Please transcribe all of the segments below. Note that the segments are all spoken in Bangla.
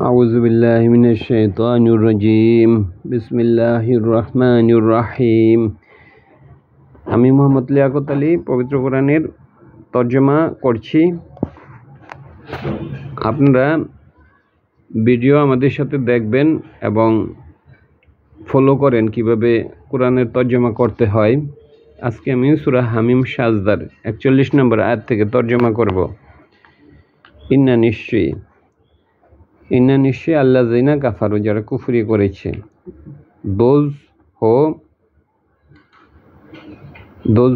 أعوذ بالله من الشيطان الرجيم بسم الله الرحمن الرحيم আমি মোহাম্মদ লিয়াকত আলী পবিত্র কোরআনের তর্জমা করছি। আপনারা ভিডিও আমাদের সাথে দেখবেন এবং ফলো করেন কিভাবে কোরআনের তর্জমা করতে হয়। আজকে আমি সূরা হামিম সাজদার 41 নম্বর আয়াত থেকে তর্জমা করব। ইন্না নিশ্চয়ই আল্লাযিনা কাফারু, যারা কুফরি করেছে, দোজ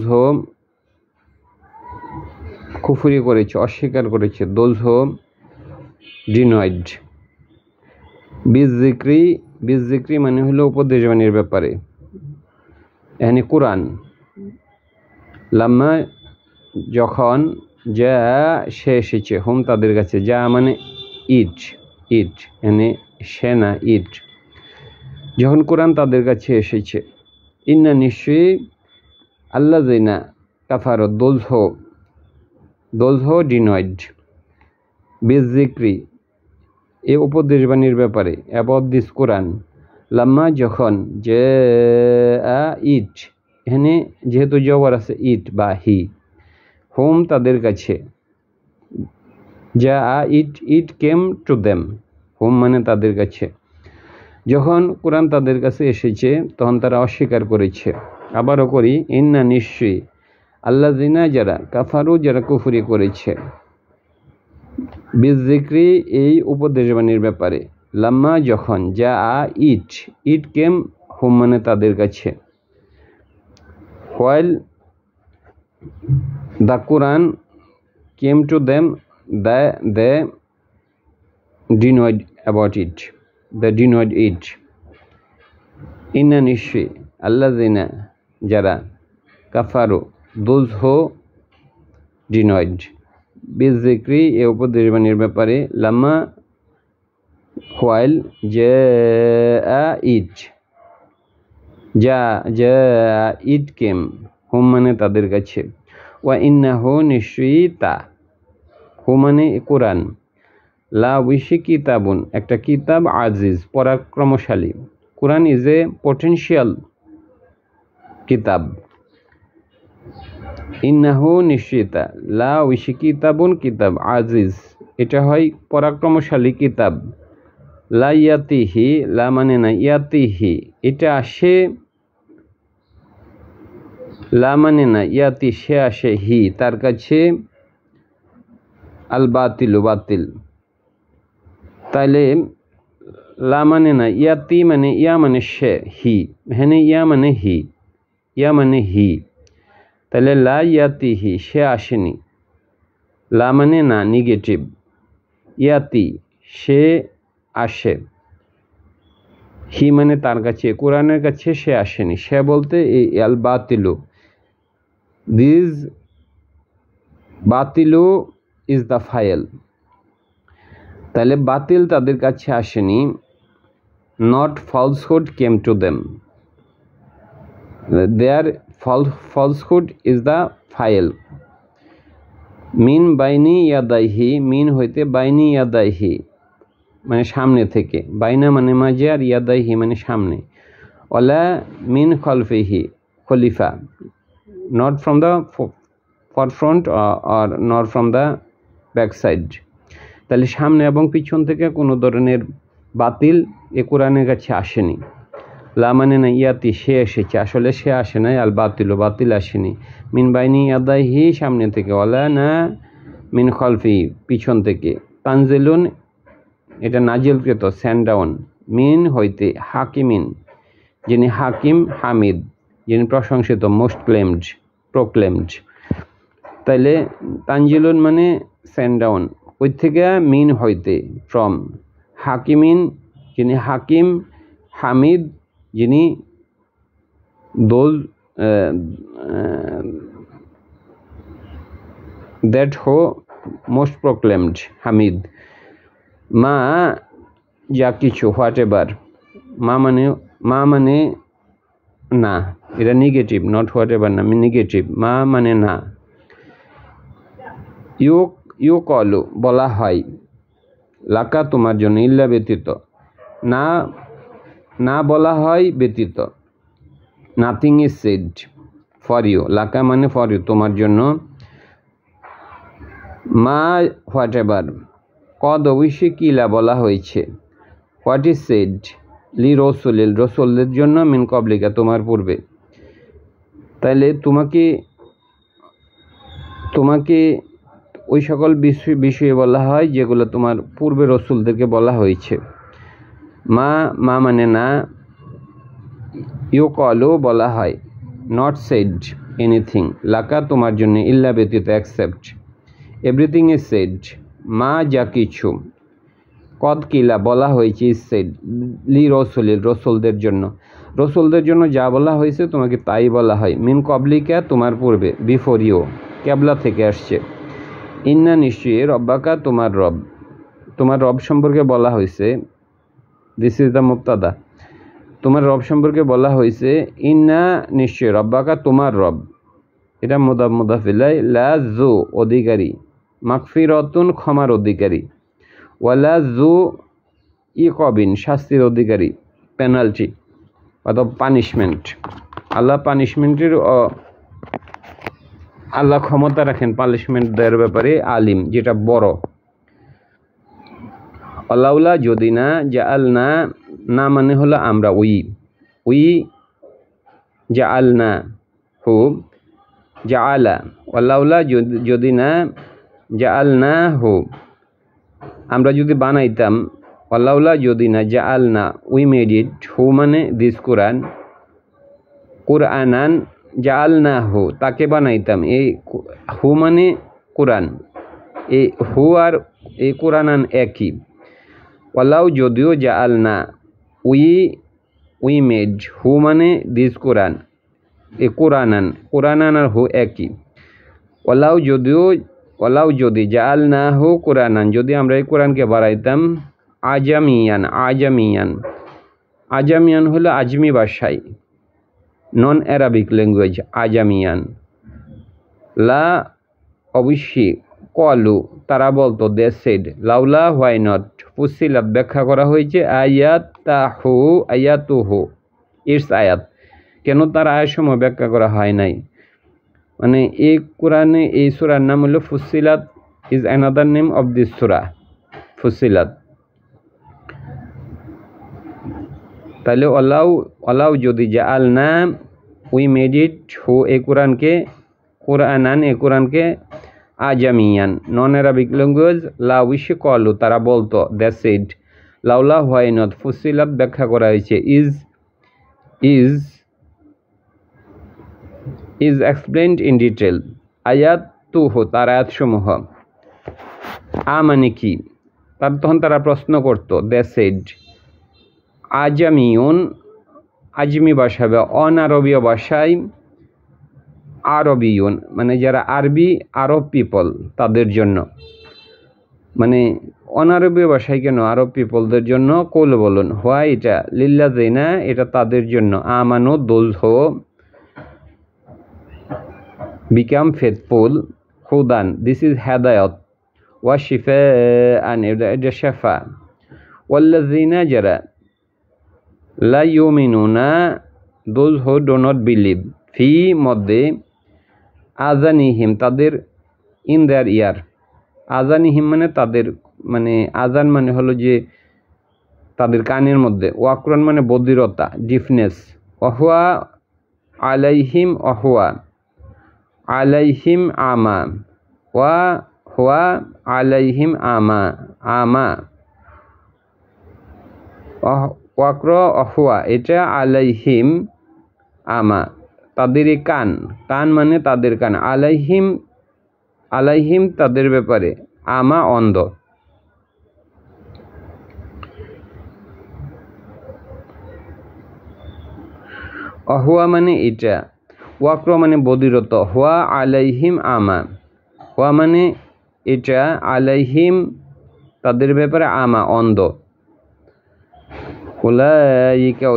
হো কুফরি করেছে, অস্বীকার করেছে, দোজ হো ডিনয়েড। বিজিক্রি মানে হলো উপদেশবাণীর ব্যাপারে, এখানে কোরআন। লাম্মা যখন, যা সে এসেছে, হুম তাদের কাছে, যা মানে ইট এনে সে না ইট, যখন কোরআন তাদের কাছে এসেছে। ইন্না নিশ্চয়ই আল্লাযিনা কাফারু, দোজ হো ডিনয়েড, বিজিক্রি এ উপদেশবাণীর ব্যাপারে, অ্যাবাউট দিস কোরআন। লাম্মা যখন, যে ইট এখানে যেহেতু জবর আছে ইট বা হি, হুম তাদের কাছে, যা ইট কেম টু দেম, হুম মানে তাদের কাছে, যখন কোরআন তাদের কাছে এসেছে তখন তারা অস্বীকার করেছে। আবারও করি, ইন্না নিশ্চয়ই আল্লাযিনা, যারা কাফারু, যারা কুফরি করেছে, বিজিক্রি এই উপদেশবাণীর ব্যাপারে, লাম্মা যখন, যা ইট কেম, হুম মানে তাদের কাছে, while the Quran came to them, they denied about it, they denied it. ইন্না নিশ্চয়ই আল্লাযিনা, যারা কাফারু, দোজ হো ডিনয়েড, বিজিক্রি এ উপদেশবাণীর ব্যাপারে, লাম্মা হোয়াইল, যে ইট কেম, হুম মানে তাদের কাছে, ওয়া ইন্নাহু নিশ্চয়ই তা, হু মানে কোরআন, লা উইশি কিতাবুন একটা কিতাব, আজিজ পরাক্রমশালী। কোরআন ইজ এ পটেনশিয়াল কিতাব। ইন্নাহু নিশ্চিতা, লা উইশি কিতাবুন কিতাব আজিজ, এটা হয় পরাক্রমশালী কিতাব। লা ইয়াতিহি, লা মানে না, ইয়াতিহি এটা আসে, লা মানে না, ইয়াতি সে আসে, হি তার কাছে, আল বাতিলু বাতিল। তাইলে লা মানে না, ইয়াতি মানে, ইয়া মানে সে, হি হেনে ইয়া মানে হি, তাহলে লা ইয়াতি হি সে আসেনি। লা মানে না, নেগেটিভ, ইয়াতি সে আসে, হি মানে তার কাছে, কোরআনের কাছে সে আসেনি। সে বলতে এই আল বাতিলু, দিস বাতিলু ইজ দ্য ফাইল। তাহলে বাতিল তাদের কাছে আসেনি, not falsehood came to them, there falsehood is the file. মিন বাইনি ইয়াদাইহি, মিন হইতে, বাইনি ইয়াদাইহি মানে সামনে থেকে, বাইনা মানে মাঝে, আর ইয়াদাইহি মানে সামনে। ওলা মিন খলফিহি, খলিফা, নট ফ্রম দ্য ফরফ্রন্ট আর not from the back side. তাহলে সামনে এবং পিছন থেকে কোনো ধরনের বাতিল এ কোরআনের কাছে আসেনি। লা মানে না, ইয়াতি সে এসেছে, আসলে সে আসে নাই, আল বাতিল বাতিল আসেনি। মিন বাইনি ইয়াদাইহি সামনে থেকে, ওয়ালা না মিন খলফি পিছন থেকে। তানজিলুন এটা নাজিলকৃত, স্যান্ড ডাউন। মিন হইতে, হাকিমিন যিনি হাকিম, হামিদ যিনি প্রশংসিত, মোস্ট প্রোক্লেমড। তাইলে তানজিলুন মানে স্যান্ড ডাউন, ওই থেকে, মিন হইতে ফ্রম, হাকিমিন যিনি হাকিম, হামিদ যিনি দোজ দ্যাট হো মোস্ট প্রোক্লেমড, হামিদ। মা যা কিছু, হোয়াট এভার, মা মানে না, এটা নেগেটিভ, নট হোয়াট এভার না, নেগেটিভ, মা মানে না। ইউ কলু বলা হয়, লাকা তোমার জন্য, ইল্লা ব্যতীত, না না বলা হয় ব্যতীত, nothing is said for you, লাকা মানে ফর ইউ তোমার জন্য, মা হোয়াট এভার, কদ অবশ্যই কিলা বলা হয়েছে, হোয়াট ইজ সেড লি রসুলিল রসুলদের জন্য, মিন কবলিকা তোমার পূর্বে। তাইলে তোমাকে ওই সকল বিষয়ে বলা হয় যেগুলো তোমার পূর্বে রসুলদেরকে বলা হয়েছে। মা মানে না, ইউ কলও বলা হয়, নট সেড এনিথিং লাকা তোমার জন্য, ইল্লা ব্যতীত অ্যাকসেপ্ট, এভরিথিং ইজ সেড মা যা কিছু, কদ কিলা বলা হয়েছে, ইজ সেড লি রসুলিল রসুলদের জন্য, রসুলদের জন্য যা বলা হয়েছে তোমাকে তাই বলা হয়, মিন কবলিকা তোমার পূর্বে, বিফোর ইউ ক্যাবলা থেকে আসছে, ইন্না নিশ্চয়ই, রব্বাকা তোমার রব সম্পর্কে বলা হয়েছে, দিস ইজ দ্য মুবতাদা, তোমার রব সম্পর্কে বলা হয়েছে, ইন্না নিশ্চয়, রব্বাকা তোমার রব, এটা মুদাফিলাই, লা জু অধিকারী, মাগফিরাতুন ক্ষমার অধিকারী, ওয়ালা জু ইকবিন শাস্তির অধিকারী, পেনাল্টি অথবা পানিশমেন্ট, আল্লাহ পানিশমেন্টের আল্লাহ ক্ষমতা রাখেন পানিশমেন্ট দেওয়ার ব্যাপারে, আলিম যেটা বড়। আল্লাউলা যদি না, জাআল না মানে হলো আমরা, উই জাআল না হু জাআলা, আল্লাউলা যদি না, জাআল না হু আমরা যদি বানাইতাম, আল্লাউলা যদি না, জাআল না উই মেড ইট, হু মানে দিস কোরআন, কোরআনান জাআল না হু তাকে বানাইতাম, এই হু মানে কোরআন, এই হু আর এই কোরআনান একই, ওয়ালাউ যদিও জাআল না উই মেড, হু মানে দিস কোরআন, এ কোরআনান আর হু একই, ওয়ালাউ যদি জাআল না হু কোরআনান যদি আমরা এই কোরআনকে বাড়াইতাম, আজামিয়ান হলো আজমি ভাষায়, নন অ্যারাবিক ল্যাঙ্গুয়েজ, আজামিয়ান, লা অবশ্যই, কলু তারা বলতো, দে সেড, লাউলা হোয়াই নট, ফুসিলাত ব্যাখ্যা করা হয়েছে, আয়াতুহু ইটস আয়াত, কেন তার আয়াতসমূহ ব্যাখ্যা করা হয় নাই, মানে এই কোরআনে এই সূরার নাম হলো Fussilat, is another name of this Surah Fussilat. তাহলে অলাউ যদি জাআল না উই মেড ইট, হু এই কোরআনকে, কোরআনান এই কোরআনকে, আজামিয়ান নন অ্যারাবিক ল্যাঙ্গুয়েজ, লা উইশে কলু তারা বলতো, দ্য সেড, লাউলা হোয়াই নট ফুসিলাত ব্যাখ্যা করা হয়েছে, ইজ এক্সপ্লেইনড ইন ডিটেল, আয়াত তুহু তার আয়াতসমূহ, মানে কি, তখন তারা প্রশ্ন করতো, দ্য সেড, আজমি ভাষায়, অনারবীয় ভাষায়, আরবিয়ুন মানে যারা আরব পিপল তাদের জন্য, মানে অনারবীয় ভাষায় কেন, আরব পিপলদের জন্য, কৌল বলুন, হোয়া এটা, লিল্লাযিনা এটা তাদের জন্য, আমানু দোজ হো বিকাম ফেথফুল, হুদান দিস ইজ হেদায়ত, ওয়া শিফাআন এটা শিফা, ওয়াল্লাযিনা যারা, লা ইউমিনুনা those who do not believe, ফি মধ্যে, আজানিহিম তাদের, ইন দেয়ার ইয়ার, আজানিহিম মানে তাদের, মানে আজান মানে হলো যে তাদের কানের মধ্যে, ওয়াকরান মানে বধিরতা, ডিফনেস, অহুয়া আলাইহিম আমা, ওয়া হুয়া আলাইহিম আমা ওয়াক্র অহুয়া এটা, আলাইহিম আমা তাদেরই কান মানে তাদের কান, আলাইহিম তাদের ব্যাপারে, আমা অন্ধ। অহুয়া মানে এটা, ওয়াক্র মানে বধিরত, হুয়া আলাইহিম আমা, হুয়া মানে এটা, আলাইহিম তাদের ব্যাপারে, আমা অন্ধ, উলাইকা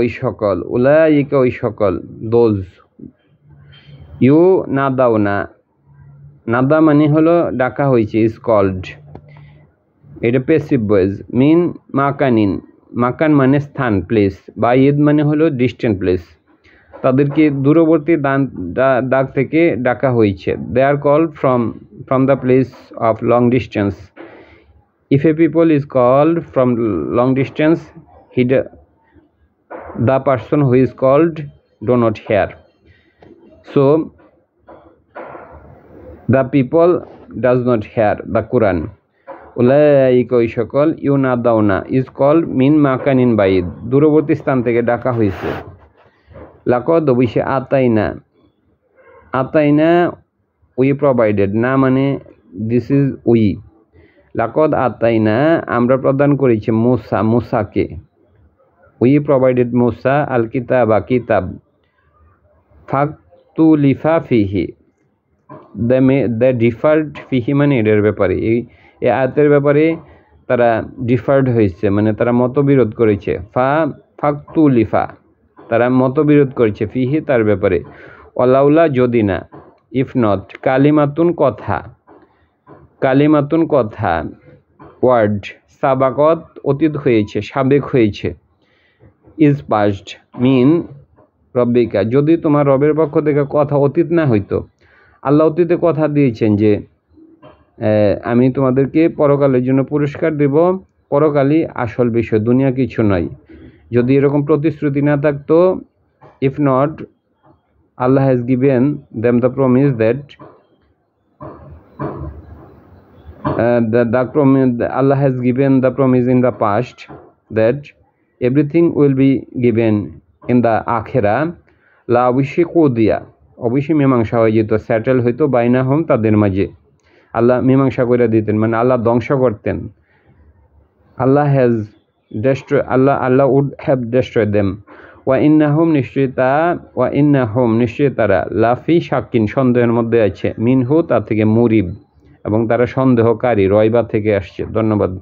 ওই সকল, দোজ, ইউ নাদা মানে হলো ডাকা হয়েছে, ইজ কল্ড, এটা প্যাসিভ ভয়েস। মিন মাকানিন, মাকান মানে স্থান, প্লেস। বাইদ মানে হলো ডিস্টেন্ট প্লেস। তাদেরকে দূরবর্তী দাগ থেকে ডাকা হয়েছে। They are called from the place of long distance. If a people is called from long distance, the person who is called do not hear. So the people does not hear the Quran. উলাইকা ওই সকল ইউনাদাউনা ইজ কল্ড মিন মাকানিন বাইদ, দূরবর্তী স্থান থেকে ডাকা হয়েছে। লাকদ অবশ্যই আতাইনা উই প্রোভাইডেড, না মানে দিস ইজ উই। লাকদ আতাইনা আমরা প্রদান করেছি মুসাকে। উই প্রোভাইডেড মুসা আল কিতাবা কিতাব। ফাকতুলিফা ফিহি, দ্য ডিফার্ড ফিহি মানে এটার ব্যাপারে, এই আয়াতের ব্যাপারে তারা ডিফার্ড হয়েছে, মানে তারা মতবিরোধ করেছে। ফাকতুলিফা তারা মতবিরোধ করেছে, ফিহি তার ব্যাপারে। অলাউলা যদি না, ইফ নট, কালিমাতুন কথা, ওয়ার্ড, সাবাকত অতীত হয়েছে, সাবেক হয়েছে, ইজ পাস্ট, মিন রব্বিকা, যদি তোমার রবের পক্ষ থেকে কথা অতীত না হইতো। আল্লাহ অতীতে কথা দিয়েছেন যে আমি তোমাদেরকে পরকালের জন্য পুরস্কার দেব, পরকালই আসল বিষয়, দুনিয়া কিছু নয়। যদি এরকম প্রতিশ্রুতি না থাকতো, if not, Allah has given them the promise that Allah has given the promise in the past that everything will be given in the akhirah. La অবশ্যই কুদিয়া, অবশ্যই মীমাংসা হয়ে যেত, সেটেল হইতো বাইনাহুম তাদের মাঝে। আল্লাহ মীমাংসা করে দিতেন, মানে আল্লাহ ধ্বংস করতেন। আল্লাহ উড হ্যাভ ডেস্ট্রয়েড দেম। ওয়া ইন্নাহুম নিশ্চয় তারা লাফি শাকিন সন্দেহের মধ্যে আছে, মিনহু তা থেকে মুরিব, এবং তারা সন্দেহকারী, রয়বা থেকে আসছে। ধন্যবাদ।